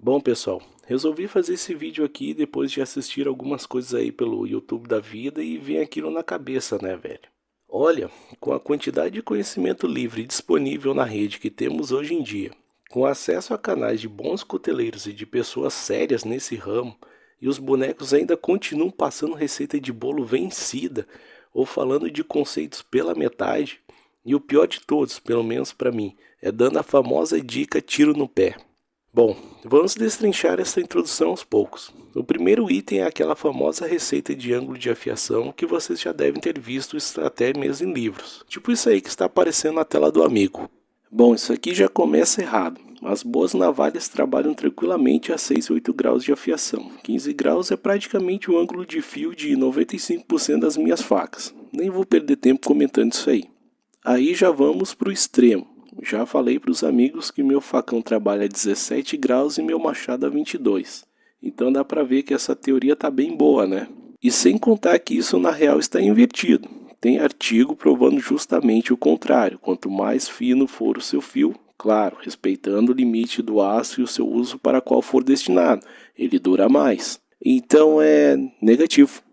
Bom, pessoal, resolvi fazer esse vídeo aqui depois de assistir algumas coisas aí pelo YouTube da vida e vem aquilo na cabeça, né, velho? Olha, com a quantidade de conhecimento livre disponível na rede que temos hoje em dia, com acesso a canais de bons coteleiros e de pessoas sérias nesse ramo, e os bonecos ainda continuam passando receita de bolo vencida ou falando de conceitos pela metade, e o pior de todos, pelo menos para mim, é dando a famosa dica tiro no pé. Bom, vamos destrinchar essa introdução aos poucos. O primeiro item é aquela famosa receita de ângulo de afiação que vocês já devem ter visto até mesmo em livros. Tipo isso aí que está aparecendo na tela do amigo. Bom, isso aqui já começa errado. As boas navalhas trabalham tranquilamente a 6 e 8 graus de afiação. 15 graus é praticamente o ângulo de fio de 95% das minhas facas. Nem vou perder tempo comentando isso aí. Aí já vamos para o extremo. Já falei para os amigos que meu facão trabalha a 17 graus e meu machado a 22. Então dá para ver que essa teoria tá bem boa, né? E sem contar que isso na real está invertido. Tem artigo provando justamente o contrário. Quanto mais fino for o seu fio, claro, respeitando o limite do aço e o seu uso para qual for destinado, ele dura mais. Então é negativo.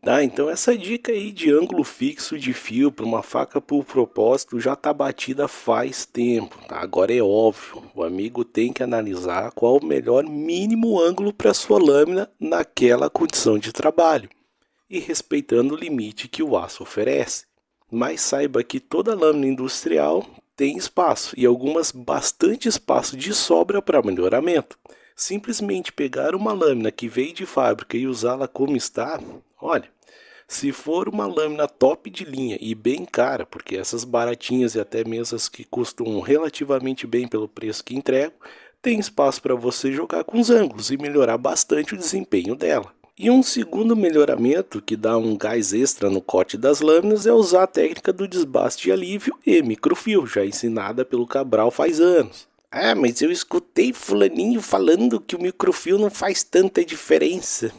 Tá, então essa dica aí de ângulo fixo de fio para uma faca por propósito já está batida faz tempo, tá? Agora é óbvio, o amigo tem que analisar qual o melhor mínimo ângulo para sua lâmina naquela condição de trabalho e respeitando o limite que o aço oferece. Mas saiba que toda lâmina industrial tem espaço e algumas bastante espaço de sobra para melhoramento. Simplesmente pegar uma lâmina que veio de fábrica e usá-la como está, olha, se for uma lâmina top de linha e bem cara, porque essas baratinhas e até mesmo as que custam relativamente bem pelo preço que entrego, tem espaço para você jogar com os ângulos e melhorar bastante o desempenho dela. E um segundo melhoramento que dá um gás extra no corte das lâminas é usar a técnica do desbaste de alívio e microfio, já ensinada pelo Cabral faz anos. Ah, mas eu escutei fulaninho falando que o microfio não faz tanta diferença.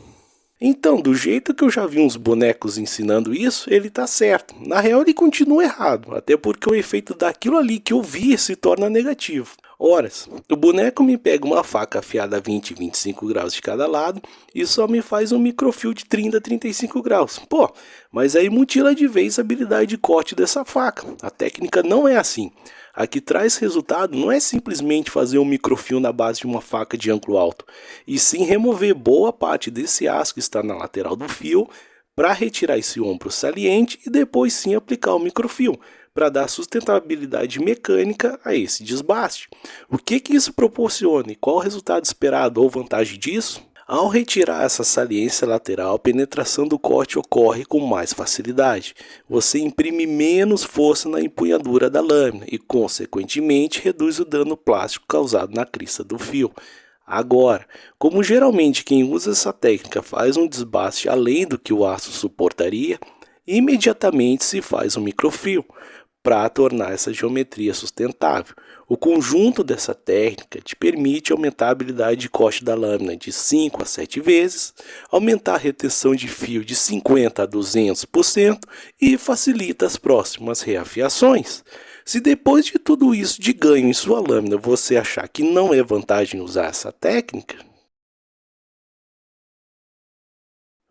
Então, do jeito que eu já vi uns bonecos ensinando isso, ele tá certo. Na real, ele continua errado, até porque o efeito daquilo ali que eu vi se torna negativo. Ora, o boneco me pega uma faca afiada a 20 e 25 graus de cada lado e só me faz um microfio de 30 a 35 graus. Pô, mas aí mutila de vez a habilidade de corte dessa faca. A técnica não é assim. A que traz resultado não é simplesmente fazer um microfio na base de uma faca de ângulo alto, e sim remover boa parte desse aço que está na lateral do fio para retirar esse ombro saliente e depois sim aplicar o microfio para dar sustentabilidade mecânica a esse desbaste. O que isso proporciona e qual o resultado esperado ou vantagem disso? Ao retirar essa saliência lateral, a penetração do corte ocorre com mais facilidade. Você imprime menos força na empunhadura da lâmina e, consequentemente, reduz o dano plástico causado na crista do fio. Agora, como geralmente quem usa essa técnica faz um desbaste além do que o aço suportaria, imediatamente se faz um microfio para tornar essa geometria sustentável. O conjunto dessa técnica te permite aumentar a habilidade de corte da lâmina de 5 a 7 vezes, aumentar a retenção de fio de 50 a 200% e facilita as próximas reafiações. Se depois de tudo isso de ganho em sua lâmina você achar que não é vantagem usar essa técnica,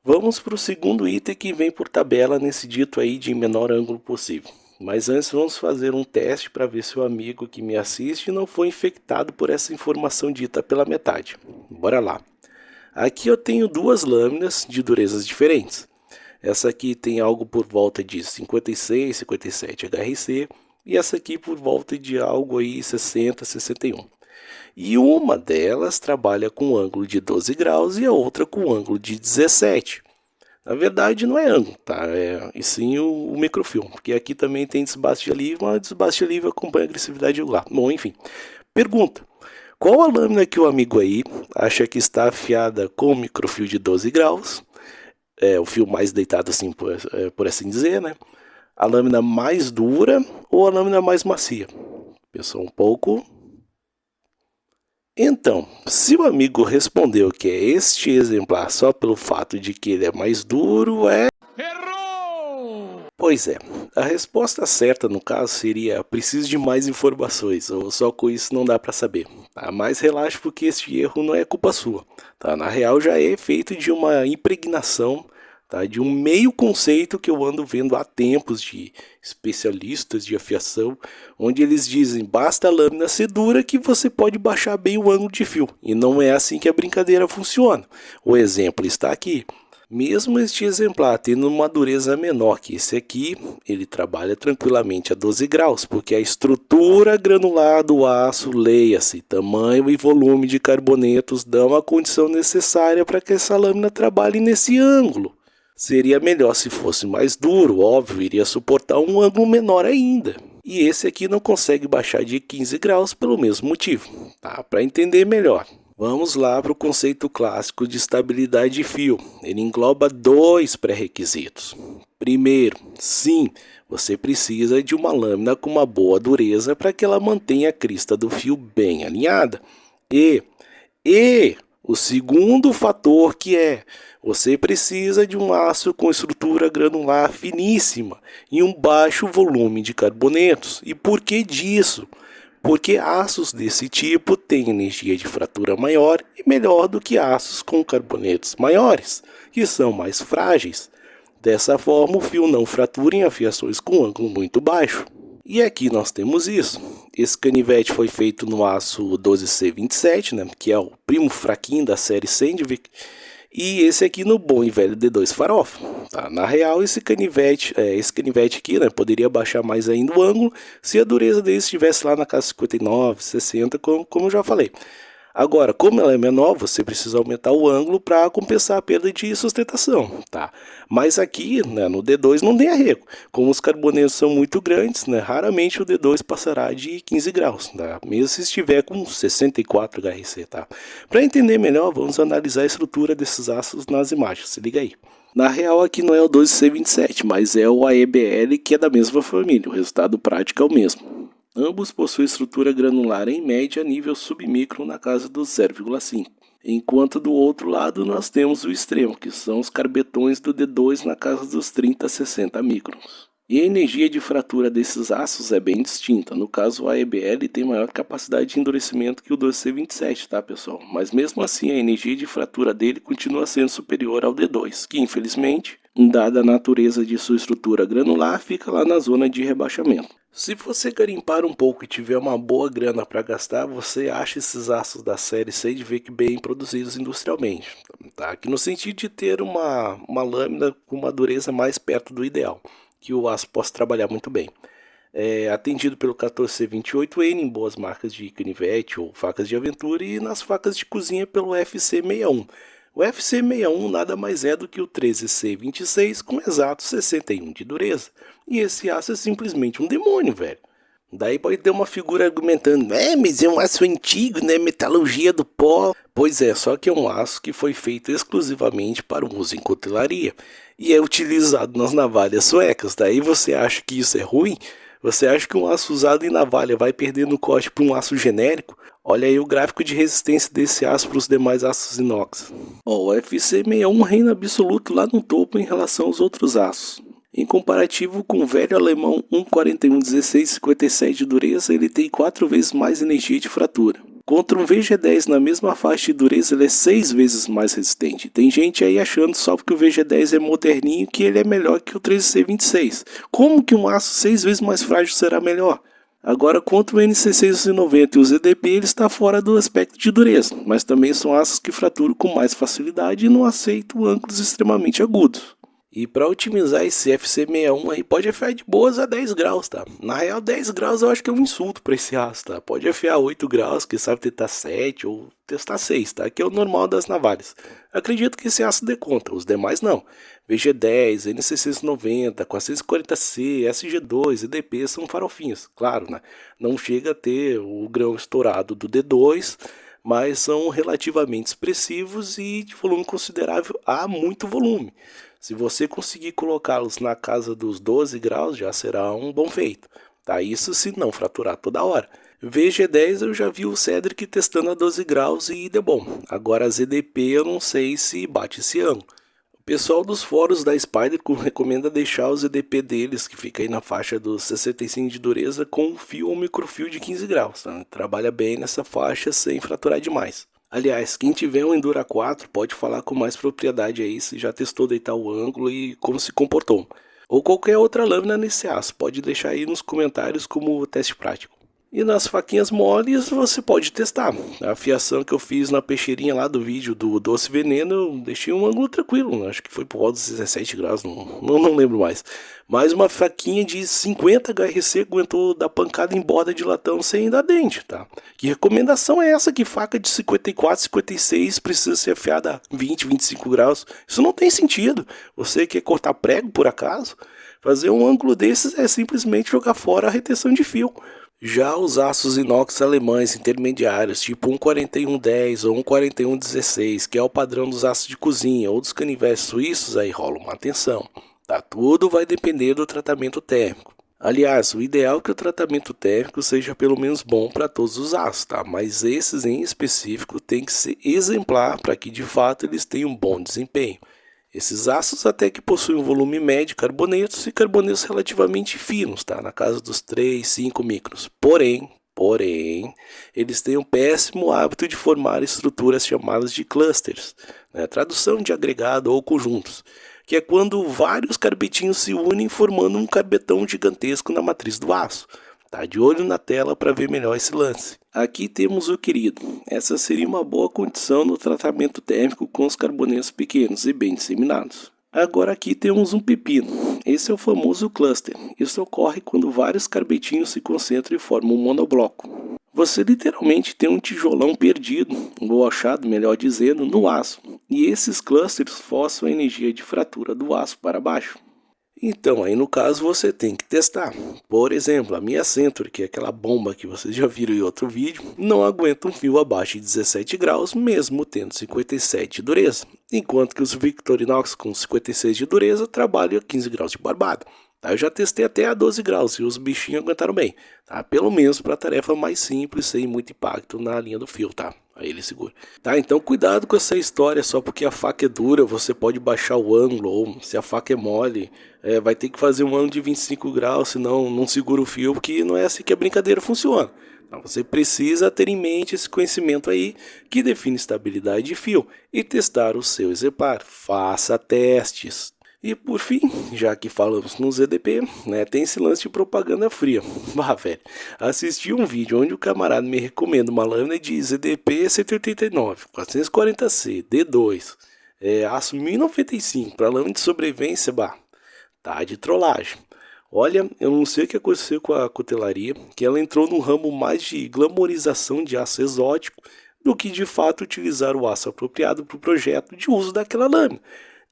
vamos para o segundo item que vem por tabela nesse dito aí de menor ângulo possível. Mas antes vamos fazer um teste para ver se o amigo que me assiste não foi infectado por essa informação dita pela metade. Bora lá. Aqui eu tenho duas lâminas de durezas diferentes. Essa aqui tem algo por volta de 56, 57 HRC e essa aqui por volta de algo aí 60, 61. E uma delas trabalha com ângulo de 12 graus e a outra com ângulo de 17. Na verdade não é ângulo, tá? E sim o microfilme, porque aqui também tem desbaste de alívio, mas desbaste de alívio acompanha a agressividade angular. Bom, enfim. Pergunta: qual a lâmina que o amigo aí acha que está afiada com microfio de 12 graus? O fio mais deitado assim, por assim dizer, né? A lâmina mais dura ou a lâmina mais macia? Pensou um pouco. Então, se o amigo respondeu que é este exemplar só pelo fato de que ele é mais duro, Errou! Pois é, a resposta certa no caso seria preciso de mais informações, ou só com isso não dá para saber. tá? Mas relaxe porque este erro não é culpa sua, tá? Na real já é feito de uma impregnação, tá? De um meio conceito que eu ando vendo há tempos de especialistas de afiação, onde eles dizem basta a lâmina ser dura que você pode baixar bem o ângulo de fio. E não é assim que a brincadeira funciona. O exemplo está aqui. Mesmo este exemplar tendo uma dureza menor que esse aqui, ele trabalha tranquilamente a 12 graus, porque a estrutura granular do aço, leia-se, tamanho e volume de carbonetos dão a condição necessária para que essa lâmina trabalhe nesse ângulo. Seria melhor se fosse mais duro, óbvio, iria suportar um ângulo menor ainda. E esse aqui não consegue baixar de 15 graus pelo mesmo motivo, tá? Para entender melhor. Vamos lá para o conceito clássico de estabilidade de fio. Ele engloba dois pré-requisitos. Primeiro, sim, você precisa de uma lâmina com uma boa dureza para que ela mantenha a crista do fio bem alinhada. E o segundo fator que é, você precisa de um aço com estrutura granular finíssima e um baixo volume de carbonetos. E por que disso? Porque aços desse tipo têm energia de fratura maior e melhor do que aços com carbonetos maiores, que são mais frágeis. Dessa forma, o fio não fratura em afiações com ângulo muito baixo. E aqui nós temos isso. Esse canivete foi feito no aço 12C27, né, que é o primo fraquinho da série Sandvik. E esse aqui no bom e velho D2 farofa. Tá? Na real, esse canivete aqui, né, poderia baixar mais ainda o ângulo se a dureza dele estivesse lá na casa 59, 60, como eu já falei. Agora, como ela é menor, você precisa aumentar o ângulo para compensar a perda de sustentação, tá? Mas aqui, né, no D2 não tem arrego. Como os carbonetos são muito grandes, né, raramente o D2 passará de 15 graus, tá? Mesmo se estiver com 64 HRC, tá? Para entender melhor, vamos analisar a estrutura desses aços nas imagens, se liga aí. Na real, aqui não é o 12C27, mas é o AEBL, que é da mesma família. O resultado prático é o mesmo. Ambos possuem estrutura granular em média nível submicron na casa dos 0,5. Enquanto do outro lado nós temos o extremo, que são os carbetões do D2 na casa dos 30 a 60 microns. E a energia de fratura desses aços é bem distinta. No caso, o AEBL tem maior capacidade de endurecimento que o 12C27, tá, pessoal? Mas mesmo assim, a energia de fratura dele continua sendo superior ao D2, que infelizmente, dada a natureza de sua estrutura granular, fica lá na zona de rebaixamento. Se você garimpar um pouco e tiver uma boa grana para gastar, você acha esses aços da série Sandvik bem produzidos industrialmente, tá? Que no sentido de ter uma lâmina com uma dureza mais perto do ideal, que o aço possa trabalhar muito bem. Atendido pelo 14C28N em boas marcas de canivete ou facas de aventura e nas facas de cozinha pelo FC61. O FC61 nada mais é do que o 13C26 com exato 61 de dureza. E esse aço é simplesmente um demônio, velho. Daí pode ter uma figura argumentando, mas é um aço antigo, né, metalurgia do pó. Pois é, só que é um aço que foi feito exclusivamente para o uso em cutelaria e é utilizado nas navalhas suecas. Daí você acha que isso é ruim? Você acha que um aço usado em navalha vai perder no corte para um aço genérico? Olha aí o gráfico de resistência desse aço para os demais aços inox. O FC61 reina absoluto lá no topo em relação aos outros aços. Em comparativo com o velho alemão 1411657 de dureza, ele tem 4 vezes mais energia de fratura. Contra um VG10 na mesma faixa de dureza, ele é 6 vezes mais resistente. Tem gente aí achando só porque o VG10 é moderninho que ele é melhor que o 13C26. Como que um aço 6 vezes mais frágil será melhor? Agora, contra o NC690 e o ZDP, ele está fora do aspecto de dureza, mas também são aços que fraturam com mais facilidade e não aceitam ângulos extremamente agudos. E para otimizar esse FC61 aí, pode afiar de boas a 10 graus, tá? Na real, 10 graus eu acho que é um insulto para esse aço, tá? Pode afiar 8 graus, quem sabe tentar 7 ou testar 6, tá? Que é o normal das navalhas. Acredito que esse aço dê conta, os demais não. VG10, NC690, 440C, SG2, EDP são farofinhas, claro, né? Não chega a ter o grão estourado do D2, mas são relativamente expressivos e de volume considerável, há muito volume. Se você conseguir colocá-los na casa dos 12 graus, já será um bom feito. Tá? Isso se não fraturar toda hora. VG10 eu já vi o Cedric testando a 12 graus e deu bom. Agora a ZDP eu não sei se bate esse ângulo. Pessoal dos fóruns da Spyderco recomenda deixar os EDP deles, que fica aí na faixa dos 65 de dureza, com um fio ou microfio de 15 graus. Tá? Trabalha bem nessa faixa sem fraturar demais. Aliás, quem tiver um Endura 4 pode falar com mais propriedade aí se já testou deitar o ângulo e como se comportou. Ou qualquer outra lâmina nesse aço, pode deixar aí nos comentários como teste prático. E nas faquinhas moles você pode testar. A afiação que eu fiz na peixeirinha lá do vídeo do Doce Veneno, eu deixei um ângulo tranquilo, acho que foi por volta dos 17 graus, não lembro mais. Mas uma faquinha de 50 HRC aguentou dar pancada em borda de latão sem dar dente, tá? Que recomendação é essa que faca de 54, 56 precisa ser afiada a 20, 25 graus? Isso não tem sentido. Você quer cortar prego por acaso? Fazer um ângulo desses é simplesmente jogar fora a retenção de fio. Já os aços inox alemães intermediários, tipo 14110 ou 14116, que é o padrão dos aços de cozinha ou dos canivetes suíços, aí rola uma atenção. Tá? Tudo vai depender do tratamento térmico. Aliás, o ideal é que o tratamento térmico seja pelo menos bom para todos os aços, tá? Mas esses em específico tem que ser exemplar para que de fato eles tenham um bom desempenho. Esses aços até que possuem um volume médio de carbonetos e carbonetos relativamente finos, tá? Na casa dos 3, 5 microns. Porém, eles têm um péssimo hábito de formar estruturas chamadas de clusters, né? Tradução de agregado ou conjuntos, que é quando vários carbetinhos se unem formando um carbetão gigantesco na matriz do aço. Tá de olho na tela para ver melhor esse lance. Aqui temos o querido. Essa seria uma boa condição no tratamento térmico com os carbonetos pequenos e bem disseminados. Agora aqui temos um pepino. Esse é o famoso cluster. Isso ocorre quando vários carbetinhos se concentram e formam um monobloco. Você literalmente tem um tijolão perdido, ou achado, melhor dizendo, no aço. E esses clusters forçam a energia de fratura do aço para baixo. Então, aí no caso você tem que testar. Por exemplo, a minha Century, que é aquela bomba que vocês já viram em outro vídeo, não aguenta um fio abaixo de 17 graus, mesmo tendo 57 de dureza. Enquanto que os Victorinox com 56 de dureza trabalham a 15 graus de barbada. Tá? Eu já testei até a 12 graus e os bichinhos aguentaram bem. Tá? Pelo menos para a tarefa mais simples, sem muito impacto na linha do fio, tá? Aí ele segura. Tá, então cuidado com essa história, só porque a faca é dura, você pode baixar o ângulo, ou se a faca é mole, vai ter que fazer um ângulo de 25 graus, senão não segura o fio, porque não é assim que a brincadeira funciona. Então, você precisa ter em mente esse conhecimento aí, que define estabilidade de fio, e testar o seu exemplar. Faça testes. E por fim, já que falamos no ZDP, né, tem esse lance de propaganda fria. Bah, velho, assisti um vídeo onde o camarada me recomenda uma lâmina de ZDP 189, 440C, D2, aço 1095 para lâmina de sobrevivência, bah, tá de trollagem. Olha, eu não sei o que aconteceu com a cutelaria, que ela entrou no ramo mais de glamorização de aço exótico do que de fato utilizar o aço apropriado para o projeto de uso daquela lâmina.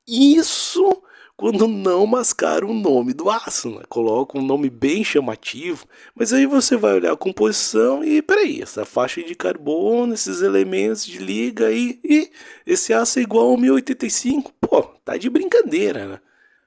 Isso quando não mascaram o nome do aço, né? Coloca um nome bem chamativo, mas aí você vai olhar a composição e peraí, essa faixa de carbono, esses elementos de liga aí, e esse aço é igual ao 1085, pô, tá de brincadeira, né?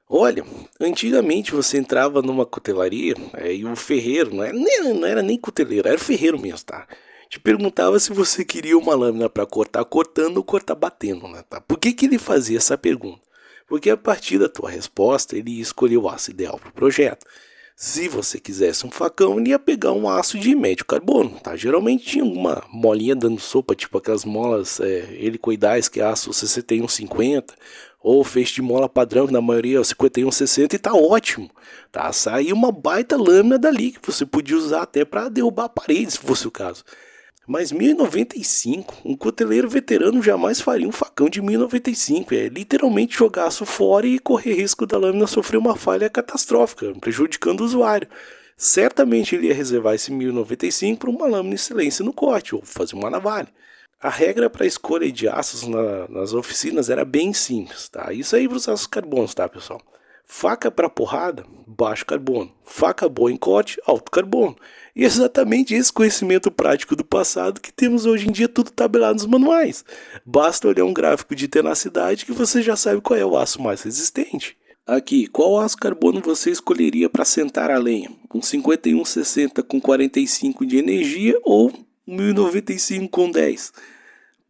Olha, antigamente você entrava numa cutelaria e o ferreiro, não era nem cuteleiro, era ferreiro mesmo, tá? Te perguntava se você queria uma lâmina para cortar cortando ou cortar batendo, né? Tá? Por que ele fazia essa pergunta? Porque a partir da tua resposta, ele ia escolher o aço ideal para o projeto. Se você quisesse um facão, ele ia pegar um aço de médio carbono, tá? Geralmente tinha uma molinha dando sopa, tipo aquelas molas helicoidais, que é aço 6150, ou feixe de mola padrão, que na maioria é o 5160, e tá ótimo. Tá? Saiu uma baita lâmina dali, que você podia usar até para derrubar a parede, se fosse o caso. Mas 1095, um cuteleiro veterano jamais faria um facão de 1095. É literalmente jogar aço fora e correr risco da lâmina sofrer uma falha catastrófica, prejudicando o usuário. Certamente ele ia reservar esse 1095 para uma lâmina em silêncio no corte, ou fazer uma navalha. A regra para a escolha de aços nas oficinas era bem simples, tá? Isso aí para os aços carbonos, tá, pessoal? Faca para porrada, baixo carbono. Faca boa em corte, alto carbono. E é exatamente esse conhecimento prático do passado que temos hoje em dia tudo tabelado nos manuais. Basta olhar um gráfico de tenacidade que você já sabe qual é o aço mais resistente. Aqui, qual aço carbono você escolheria para sentar a lenha? Um 5160 com 45 de energia ou 1095 com 10?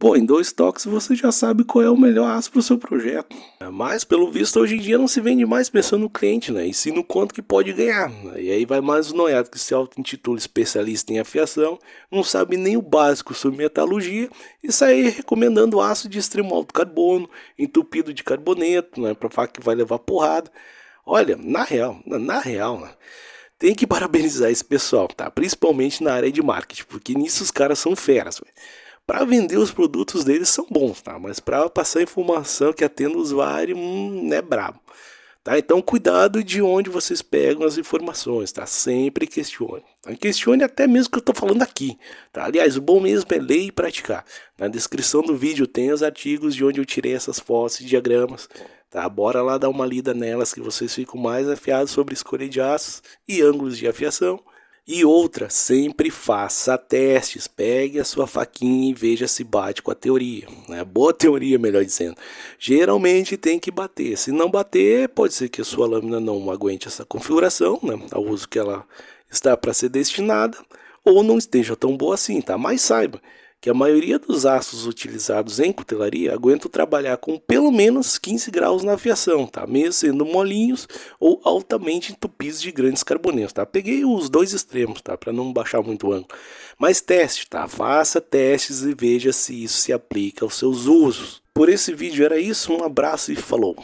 Pô, em 2 toques você já sabe qual é o melhor aço para o seu projeto. Mas, pelo visto, hoje em dia não se vende mais pensando no cliente, né? E sim no quanto que pode ganhar. E aí vai mais o noiado que se auto-intitula especialista em afiação, não sabe nem o básico sobre metalurgia e sai recomendando aço de extremo alto carbono, entupido de carboneto, né? Pra falar que vai levar porrada. Olha, na real, né? Tem que parabenizar esse pessoal, tá? Principalmente na área de marketing, porque nisso os caras são feras, velho. Para vender os produtos deles são bons, tá? Mas para passar informação que atenda o usuário, é brabo. Tá? Então cuidado de onde vocês pegam as informações, tá? Sempre questione. Tá? Questione até mesmo o que eu estou falando aqui. Tá? Aliás, o bom mesmo é ler e praticar. Na descrição do vídeo tem os artigos de onde eu tirei essas fotos e diagramas. Tá? Bora lá dar uma lida nelas que vocês ficam mais afiados sobre escolha de aços e ângulos de afiação. E outra, sempre faça testes, pegue a sua faquinha e veja se bate com a teoria, né? Boa teoria, melhor dizendo. Geralmente tem que bater, se não bater, pode ser que a sua lâmina não aguente essa configuração, né? Ao uso que ela está para ser destinada, ou não esteja tão boa assim, tá? Mas saiba que a maioria dos aços utilizados em cutelaria aguentam trabalhar com pelo menos 15 graus na afiação, tá? Mesmo sendo molinhos ou altamente entupidos de grandes carbonetos, tá? Peguei os dois extremos, tá? Para não baixar muito o ângulo. Mas teste, tá? Faça testes e veja se isso se aplica aos seus usos. Por esse vídeo era isso, um abraço e falou!